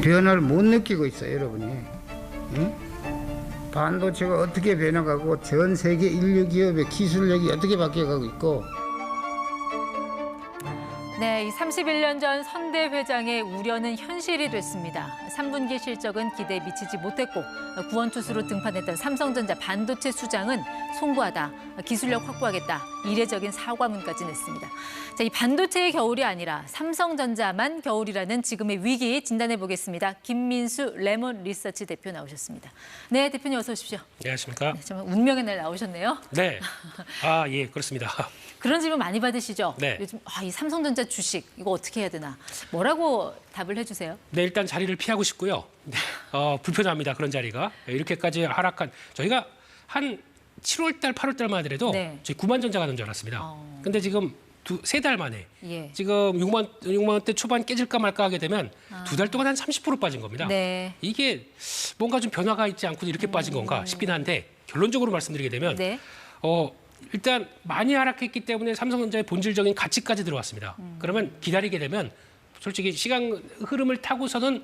변화를 못 느끼고 있어요, 여러분이. 응? 반도체가 어떻게 변해가고 전 세계 인류 기업의 기술력이 어떻게 바뀌어가고 있고. 네, 이 31년 전 선대 회장의 우려는 현실이 됐습니다. 3분기 실적은 기대에 미치지 못했고 구원투수로 등판했던 삼성전자 반도체 수장은 송구하다, 기술력 확보하겠다, 이례적인 사과문까지 냈습니다. 자, 이 반도체의 겨울이 아니라 삼성전자만 겨울이라는 지금의 위기 진단해 보겠습니다. 김민수 레몬 리서치 대표 나오셨습니다. 네, 대표님 어서 오십시오. 안녕하십니까? 네, 정말 운명의 날 나오셨네요. 네. 예, 그렇습니다. 그런 질문 많이 받으시죠? 네. 요즘 이 삼성전자 주식 이거 어떻게 해야 되나? 뭐라고 답을 해주세요? 네, 일단 자리를 피하고 싶고요. 네, 불편합니다. 그런 자리가. 이렇게까지 하락한 저희가 한 7월 달, 8월 달만 하더라도 네. 저희 9만 전자 가는 줄 알았습니다. 근데 지금 세 달 만에 예. 지금 6만 원대 초반 깨질까 말까 하게 되면 두 달 동안 한 30% 빠진 겁니다. 네. 이게 뭔가 좀 변화가 있지 않고 이렇게 빠진 건가 싶긴 한데 결론적으로 말씀드리게 되면 네. 일단 많이 하락했기 때문에 삼성전자의 본질적인 가치까지 들어왔습니다. 그러면 기다리게 되면 솔직히 시간 흐름을 타고서는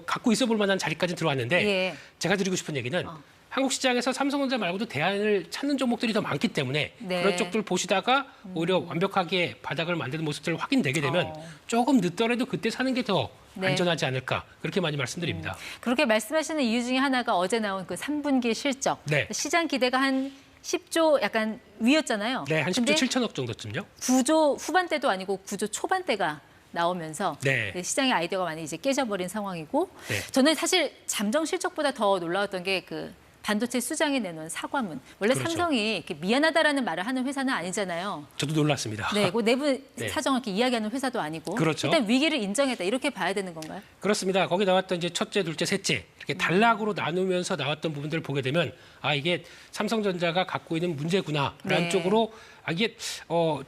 갖고 있어 볼 만한 자리까지 들어왔는데 예. 제가 드리고 싶은 얘기는 한국 시장에서 삼성전자 말고도 대안을 찾는 종목들이 더 많기 때문에 네. 그런 쪽들 보시다가 오히려 완벽하게 바닥을 만드는 모습들 확인되게 되면 조금 늦더라도 그때 사는 게 더 네. 안전하지 않을까 그렇게 많이 말씀드립니다. 그렇게 말씀하시는 이유 중에 하나가 어제 나온 그 3분기 실적. 네. 시장 기대가 한 10조 약간 위였잖아요. 네, 한 10조 근데 7천억 정도쯤요. 9조 후반대도 아니고 9조 초반대가 나오면서 네. 시장의 아이디어가 많이 이제 깨져버린 상황이고 네. 저는 사실 잠정 실적보다 더 놀라웠던 게 그 반도체 수장이 내놓은 사과문. 원래 그렇죠. 삼성이 이렇게 미안하다라는 말을 하는 회사는 아니잖아요. 저도 놀랐습니다. 네, 그 내부 네. 사정을 이렇게 이야기하는 회사도 아니고 그렇죠. 일단 위기를 인정했다 이렇게 봐야 되는 건가요? 그렇습니다. 거기 나왔던 이제 첫째, 둘째, 셋째 이렇게 단락으로 나누면서 나왔던 부분들을 보게 되면 이게 삼성전자가 갖고 있는 문제구나라는 네. 쪽으로 이게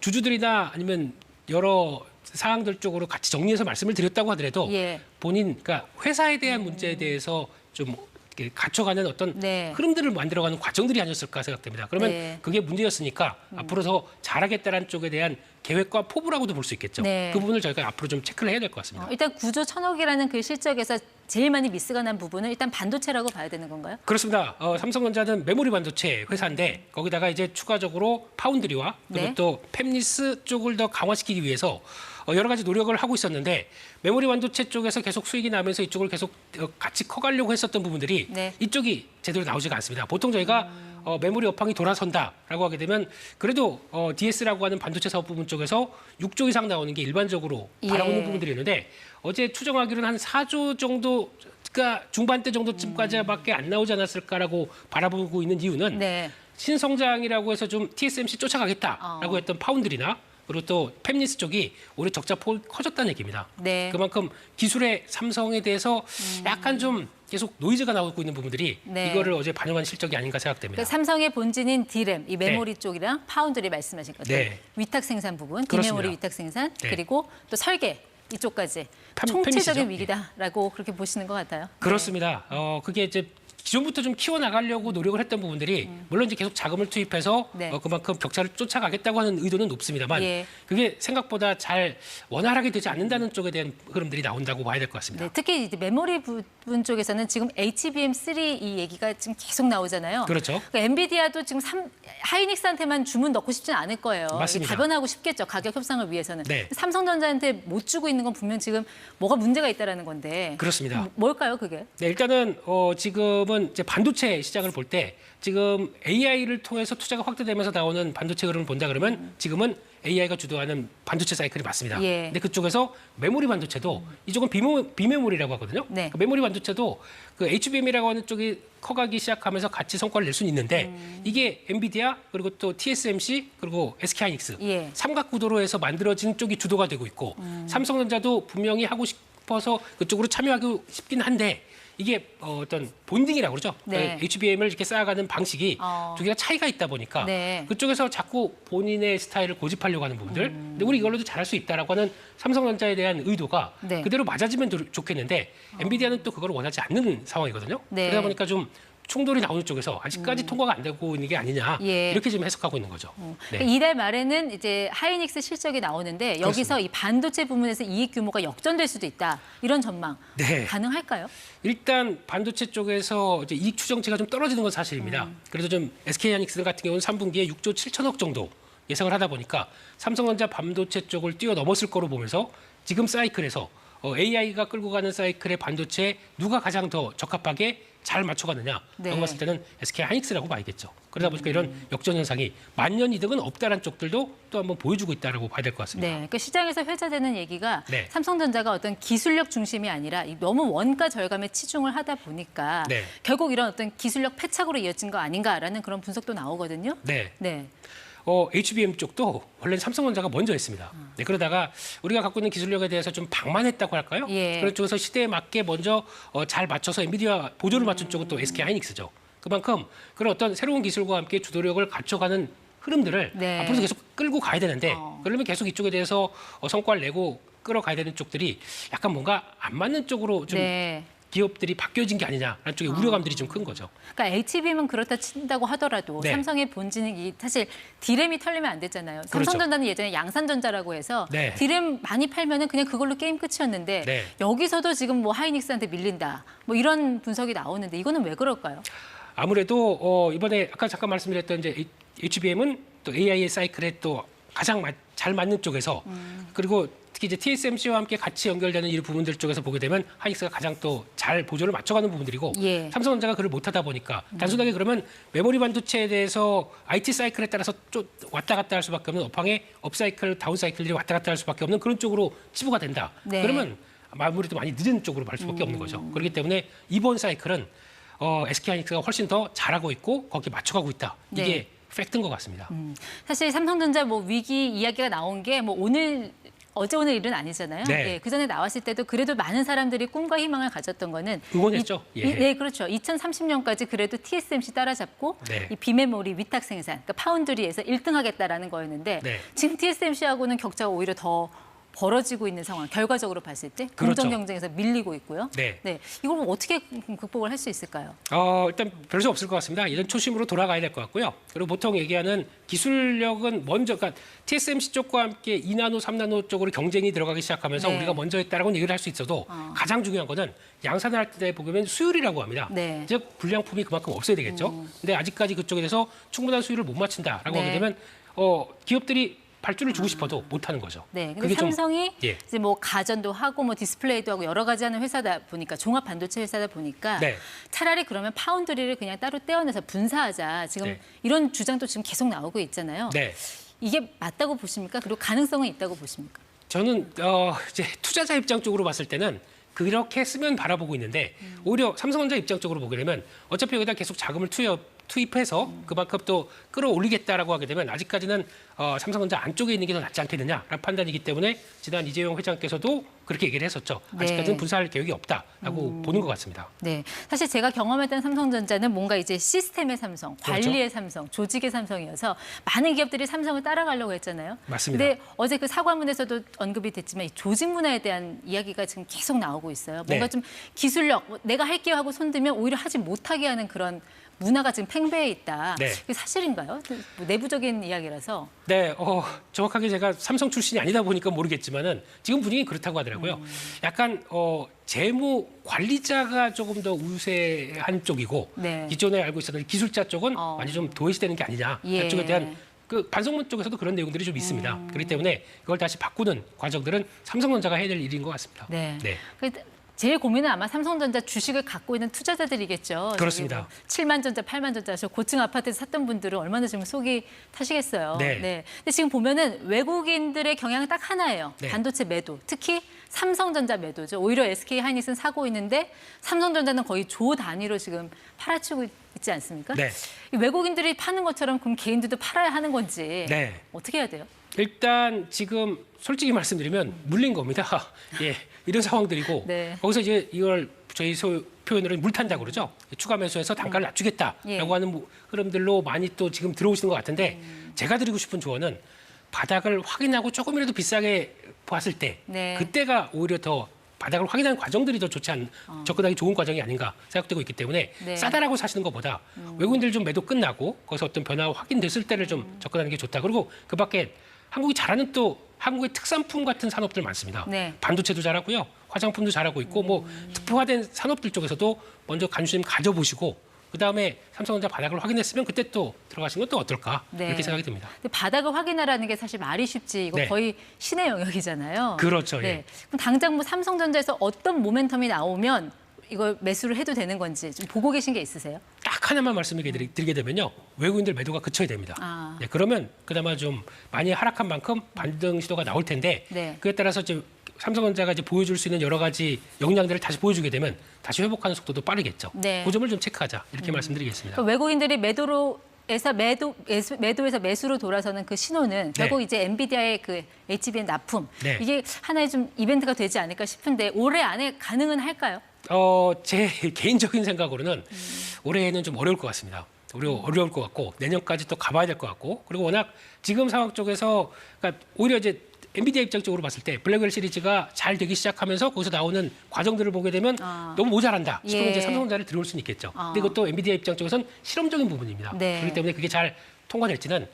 주주들이나 아니면 여러 사항들 쪽으로 같이 정리해서 말씀을 드렸다고 하더라도 예. 본인 그러니까 회사에 대한 문제에 대해서 좀 이렇게 갖춰가는 어떤 네. 흐름들을 만들어가는 과정들이 아니었을까 생각됩니다. 그러면 네. 그게 문제였으니까 앞으로 더 잘하겠다는 쪽에 대한 계획과 포부라고도 볼 수 있겠죠. 네. 그 부분을 저희가 앞으로 좀 체크를 해야 될 것 같습니다. 일단 9조 1,000억이라는 그 실적에서 제일 많이 미스가 난 부분은 일단 반도체라고 봐야 되는 건가요? 그렇습니다. 삼성전자는 메모리 반도체 회사인데 거기다가 이제 추가적으로 파운드리와 그리고 네. 또 팹리스 쪽을 더 강화시키기 위해서 여러 가지 노력을 하고 있었는데 메모리 반도체 쪽에서 계속 수익이 나면서 이쪽을 계속 같이 커가려고 했었던 부분들이 네. 이쪽이 제대로 나오지가 않습니다. 보통 저희가 메모리 업황이 돌아선다라고 하게 되면 그래도 DS라고 하는 반도체 사업 부분 쪽에서 6조 이상 나오는 게 일반적으로 바라보는 예. 부분들이 있는데 어제 추정하기로는 한 4조 정도 그러니까 중반대 정도쯤까지밖에 안 나오지 않았을까라고 바라보고 있는 이유는 네. 신성장이라고 해서 좀 TSMC 쫓아가겠다라고 했던 파운드리나 그리고 또 팹리스 쪽이 오히려 적자 폭이 커졌다는 얘기입니다. 네. 그만큼 기술의 삼성에 대해서 약간 좀 계속 노이즈가 나오고 있는 부분들이 네. 이거를 어제 반영한 실적이 아닌가 생각됩니다. 그 삼성의 본진인 D램, 이 메모리 쪽이랑 파운드리 말씀하신 것들, 네. 위탁 생산 부분, 그렇습니다. 디메모리 위탁 생산, 네. 그리고 또 설계 이쪽까지 팹리스죠? 총체적인 위기다라고 그렇게 보시는 것 같아요. 그렇습니다. 그게 이제 기존부터 좀 키워나가려고 노력을 했던 부분들이 물론 이제 계속 자금을 투입해서 네. 그만큼 격차를 쫓아가겠다고 하는 의도는 높습니다만 예. 그게 생각보다 잘 원활하게 되지 않는다는 쪽에 대한 흐름들이 나온다고 봐야 될 것 같습니다. 네, 특히 이제 메모리 부분 쪽에서는 지금 HBM3 이 얘기가 지금 계속 나오잖아요. 그렇죠. 그러니까 엔비디아도 지금 하이닉스한테만 주문 넣고 싶지는 않을 거예요. 맞습니다. 다변하고 싶겠죠. 가격 협상을 위해서는. 네. 삼성전자한테 못 주고 있는 건 분명 지금 뭐가 문제가 있다라는 건데. 그렇습니다. 뭘까요, 그게? 네, 일단은 지금은 이제 반도체 시장을 볼 때 지금 AI를 통해서 투자가 확대되면서 나오는 반도체 흐름을 본다 그러면 지금은 AI가 주도하는 반도체 사이클이 맞습니다. 예. 근데 그쪽에서 메모리 반도체도 이쪽은 비메모리라고 하거든요. 네. 그 메모리 반도체도 그 HBM이라고 하는 쪽이 커가기 시작하면서 같이 성과를 낼 수는 있는데 이게 엔비디아 그리고 또 TSMC 그리고 SK하이닉스 예. 삼각구도로 해서 만들어진 쪽이 주도가 되고 있고 삼성전자도 분명히 하고 싶어서 그쪽으로 참여하고 싶긴 한데 이게 어떤 본딩이라고 그러죠. 네. 그러니까 HBM을 이렇게 쌓아가는 방식이 두 개가 차이가 있다 보니까 네. 그쪽에서 자꾸 본인의 스타일을 고집하려고 하는 부분들. 근데 우리 이걸로도 잘할 수 있다라고 하는 삼성전자에 대한 의도가 네. 그대로 맞아지면 좋겠는데 엔비디아는 또 그걸 원하지 않는 상황이거든요. 네. 그러다 보니까 좀 충돌이 나오는 쪽에서 아직까지 통과가 안 되고 있는 게 아니냐 예. 이렇게 지금 해석하고 있는 거죠. 네. 그러니까 이달 말에는 이제 하이닉스 실적이 나오는데 여기서 이 반도체 부문에서 이익 규모가 역전될 수도 있다. 이런 전망 네. 가능할까요? 일단 반도체 쪽에서 이제 이익 추정치가 좀 떨어지는 건 사실입니다. 그래도 좀 SK하이닉스 같은 경우는 3분기에 6조 7천억 정도 예상을 하다 보니까 삼성전자 반도체 쪽을 뛰어넘었을 거로 보면서 지금 사이클에서 AI가 끌고 가는 사이클의 반도체에 누가 가장 더 적합하게 잘 맞춰가느냐라고 네. 봤을 때는 SK하이닉스라고 봐야겠죠. 그러다 보니까 이런 역전 현상이 만년 이득은 없다라는 쪽들도 또 한번 보여주고 있다라고 봐야 될 것 같습니다. 네, 그 시장에서 회자되는 얘기가 네. 삼성전자가 어떤 기술력 중심이 아니라 너무 원가 절감에 치중을 하다 보니까 네. 결국 이런 어떤 기술력 패착으로 이어진 거 아닌가라는 그런 분석도 나오거든요. 네. 네. HBM 쪽도 원래는 삼성전자가 먼저 했습니다. 네, 그러다가 우리가 갖고 있는 기술력에 대해서 좀 방만했다고 할까요? 예. 그런 쪽에서 시대에 맞게 먼저 잘 맞춰서 엔비디아 보조를 맞춘 쪽은 또 SK하이닉스죠. 그만큼 그런 어떤 새로운 기술과 함께 주도력을 갖춰가는 흐름들을 네. 앞으로도 계속 끌고 가야 되는데 그러면 계속 이쪽에 대해서 성과를 내고 끌어가야 되는 쪽들이 약간 뭔가 안 맞는 쪽으로 좀 네. 기업들이 바뀌어진 게 아니냐라는 쪽의 우려감들이 좀 큰 거죠. 그러니까 HBM은 그렇다 친다고 하더라도 네. 삼성의 본질은 사실 D램이 털리면 안 됐잖아요. 삼성전자는 예전에 양산전자라고 해서 네. D램 많이 팔면은 그냥 그걸로 게임 끝이었는데 네. 여기서도 지금 뭐 하이닉스한테 밀린다. 뭐 이런 분석이 나오는데 이거는 왜 그럴까요? 아무래도 이번에 아까 잠깐 말씀드렸던 이제 HBM은 또 AI의 사이클에 또 가장 잘 맞는 쪽에서 그리고 특히 이제 TSMC와 함께 같이 연결되는 이 부분들 쪽에서 보게 되면 하이닉스가 가장 또 잘 보조를 맞춰가는 부분들이고 예. 삼성전자가 그걸 못하다 보니까 단순하게 그러면 메모리 반도체에 대해서 IT 사이클에 따라서 좀 왔다 갔다 할 수밖에 없는 업황의 업사이클, 다운사이클들이 왔다 갔다 할 수밖에 없는 그런 쪽으로 치부가 된다. 네. 그러면 아무래도 많이 늦은 쪽으로 갈 수밖에 없는 거죠. 그렇기 때문에 이번 사이클은 SK하이닉스가 훨씬 더 잘하고 있고 거기에 맞춰가고 있다. 이게 네. 팩트인 것 같습니다. 사실 삼성전자 뭐 위기 이야기가 나온 게 뭐 어제 오늘 일은 아니잖아요. 네. 예, 그 전에 나왔을 때도 그래도 많은 사람들이 꿈과 희망을 가졌던 거는 응원했죠. 예. 네, 그렇죠. 2030년까지 그래도 TSMC 따라잡고 네. 이 비메모리 위탁 생산, 그러니까 파운드리에서 1등하겠다라는 거였는데 네. 지금 TSMC하고는 격차가 오히려 더 벌어지고 있는 상황. 결과적으로 봤을 때 그렇죠. 공정 경쟁에서 밀리고 있고요. 네. 이걸 어떻게 극복을 할 수 있을까요? 일단 별 수 없을 것 같습니다. 이런 초심으로 돌아가야 될 것 같고요. 그리고 보통 얘기하는 기술력은 먼저, 그러니까 TSMC 쪽과 함께 2나노, 3나노 쪽으로 경쟁이 들어가기 시작하면서 네. 우리가 먼저 했다라고는 얘기를 할 수 있어도 가장 중요한 거는 양산을 할 때 보면 수율이라고 합니다. 네. 즉 불량품이 그만큼 없어야 되겠죠. 근데 아직까지 그쪽에 대해서 충분한 수율을 못 맞춘다라고 네. 하게 되면 기업들이 발주를 주고 싶어도 못 하는 거죠. 네, 근데 그게 좀- 삼성이 예. 이제 뭐 가전도 하고 뭐 디스플레이도 하고 여러 가지 하는 회사다 보니까 종합 반도체 회사다 보니까 네. 차라리 그러면 파운드리를 그냥 따로 떼어내서 분사하자. 지금 네. 이런 주장도 지금 계속 나오고 있잖아요. 네. 이게 맞다고 보십니까? 그리고 가능성은 있다고 보십니까? 저는 이제 투자자 입장 쪽으로 봤을 때는 그렇게 쓰면 바라보고 있는데 오히려 삼성전자 입장 쪽으로 보게 되면 어차피 여기다 계속 자금을 투입해서 그만큼 또 끌어올리겠다라고 하게 되면 아직까지는 삼성전자 안쪽에 있는 게 더 낫지 않겠느냐라는 판단이기 때문에 지난 이재용 회장께서도 그렇게 얘기를 했었죠. 네. 아직까지는 분사할 계획이 없다라고 보는 것 같습니다. 네, 사실 제가 경험했던 삼성전자는 뭔가 이제 시스템의 삼성, 그렇죠. 관리의 삼성, 조직의 삼성이어서 많은 기업들이 삼성을 따라가려고 했잖아요. 맞습니다. 근데 어제 그 사과문에서도 언급이 됐지만 이 조직 문화에 대한 이야기가 지금 계속 나오고 있어요. 뭔가 네. 좀 기술력, 내가 할게요 하고 손들면 오히려 하지 못하게 하는 그런 문화가 지금 팽배해 있다. 네. 이게 사실인가요? 뭐 내부적인 이야기라서. 네, 정확하게 제가 삼성 출신이 아니다 보니까 모르겠지만은 지금 분위기는 그렇다고 하더라고요. 약간 재무 관리자가 조금 더 우세한 쪽이고 네. 기존에 알고 있었던 기술자 쪽은 많이 좀 도외시되는 게 아니냐. 예. 그쪽에 대한 그 반성문 쪽에서도 그런 내용들이 좀 있습니다. 그렇기 때문에 이걸 다시 바꾸는 과정들은 삼성전자가 해야 될 일인 것 같습니다. 네. 네. 제일 고민은 아마 삼성전자 주식을 갖고 있는 투자자들이겠죠. 그렇습니다. 7만 전자, 8만 전자, 저 고층 아파트에서 샀던 분들은 얼마나 지금 속이 타시겠어요. 네. 근데 지금 보면은 외국인들의 경향은 딱 하나예요. 네. 반도체 매도. 특히 삼성전자 매도죠. 오히려 SK 하이닉스는 사고 있는데 삼성전자는 거의 조 단위로 지금 팔아치고 있지 않습니까? 네. 이 외국인들이 파는 것처럼 그럼 개인들도 팔아야 하는 건지 네. 어떻게 해야 돼요? 일단 지금 솔직히 말씀드리면 물린 겁니다. 예, 이런 상황들이고 네. 거기서 이제 이걸 저희 표현으로 물탄다고 그러죠. 추가 매수해서 단가를 낮추겠다라고 예. 하는 흐름들로 많이 또 지금 들어오시는 것 같은데 제가 드리고 싶은 조언은 바닥을 확인하고 조금이라도 비싸게 봤을 때 네. 그때가 오히려 더 바닥을 확인하는 과정들이 더 접근하기 좋은 과정이 아닌가 생각되고 있기 때문에 네. 싸다라고 사시는 것보다 외국인들 좀 매도 끝나고 거기서 어떤 변화가 확인됐을 때를 좀 접근하는 게 좋다. 그리고 그밖에 한국이 잘하는 또 한국의 특산품 같은 산업들 많습니다. 네. 반도체도 잘하고요, 화장품도 잘하고 있고 뭐 특화된 산업들 쪽에서도 먼저 관심 가져보시고 그 다음에 삼성전자 바닥을 확인했으면 그때 또 들어가시는 건 또 어떨까 네. 이렇게 생각이 듭니다. 근데 바닥을 확인하라는 게 사실 말이 쉽지 이거 네. 거의 신의 영역이잖아요. 그렇죠. 네. 예. 그럼 당장 뭐 삼성전자에서 어떤 모멘텀이 나오면 이걸 매수를 해도 되는 건지 좀 보고 계신 게 있으세요? 딱 하나만 말씀드리게 되면요, 외국인들 매도가 그쳐야 됩니다. 아. 네, 그러면 그나마 좀 많이 하락한 만큼 반등 시도가 나올 텐데 네. 그에 따라서 이제 삼성전자가 이제 보여줄 수 있는 여러 가지 역량들을 다시 보여주게 되면 다시 회복하는 속도도 빠르겠죠. 네. 그 점을 좀 체크하자 이렇게 말씀드리겠습니다. 그럼 외국인들이 매도에서 매수로 돌아서는 그 신호는 결국 이제 엔비디아의 그 HBM 납품 네. 이게 하나의 좀 이벤트가 되지 않을까 싶은데 올해 안에 가능은 할까요? 제 개인적인 생각으로는 올해는 좀 어려울 것 같습니다. 어려울 것 같고 내년까지 또 가봐야 될 것 같고 그리고 워낙 지금 상황 쪽에서 그러니까 오히려 이제 엔비디아 입장적으로 봤을 때 블랙웰 시리즈가 잘 되기 시작하면서 거기서 나오는 과정들을 보게 되면 너무 모자란다 싶으면 예. 이제 삼성전자를 들어올 수는 있겠죠. 근데 이것도 엔비디아 입장 쪽에서는 실험적인 부분입니다. 네. 그렇기 때문에 그게 잘 통과될지는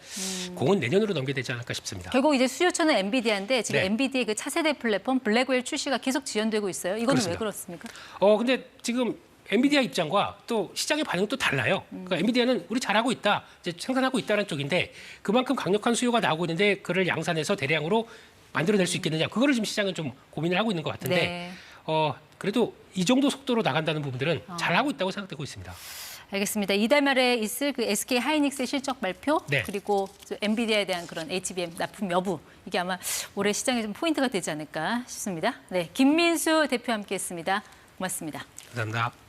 공은 내년으로 넘겨야 되지 않을까 싶습니다. 결국 이제 수요처는 엔비디아인데 지금 네. 엔비디아의 그 차세대 플랫폼 블랙웰 출시가 계속 지연되고 있어요. 이거는 왜 그렇습니다. 그렇습니까? 근데 지금 엔비디아 입장과 또 시장의 반응은 또 달라요. 그러니까 엔비디아는 우리 잘하고 있다, 이제 생산하고 있다는 쪽인데 그만큼 강력한 수요가 나오고 있는데 그를 양산해서 대량으로 만들어낼 수 있겠느냐, 그거를 지금 시장은 좀 고민을 하고 있는 것 같은데 네. 그래도 이 정도 속도로 나간다는 부분들은 잘하고 있다고 생각되고 있습니다. 알겠습니다. 이달 말에 있을 그 SK 하이닉스의 실적 발표 네. 그리고 엔비디아에 대한 그런 HBM 납품 여부 이게 아마 올해 시장에 좀 포인트가 되지 않을까 싶습니다. 네, 김민수 대표 함께했습니다. 고맙습니다. 감사합니다.